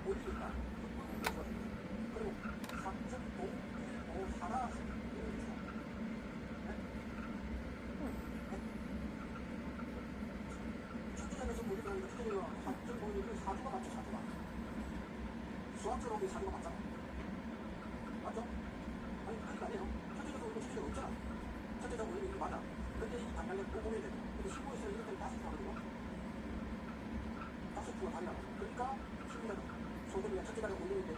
올리니까 그리고 4.514라 천재전에서 보니까 이거 천재가 4.5를 4주가 맞죠? 4주가 수학적으로 4주가 맞잖아. 맞죠? 아니 그러니까 아니에요. 천재전에서 보니까 천재가 없잖아. 천재전 원리는 이게 맞아. 근데 이 단량을 또 보면 되고 근데 실무에서 이렇게 다시 나오거든요. 다시 부가 다리라고. 그러니까 실무자는 소금이나 천재가를 올리는 데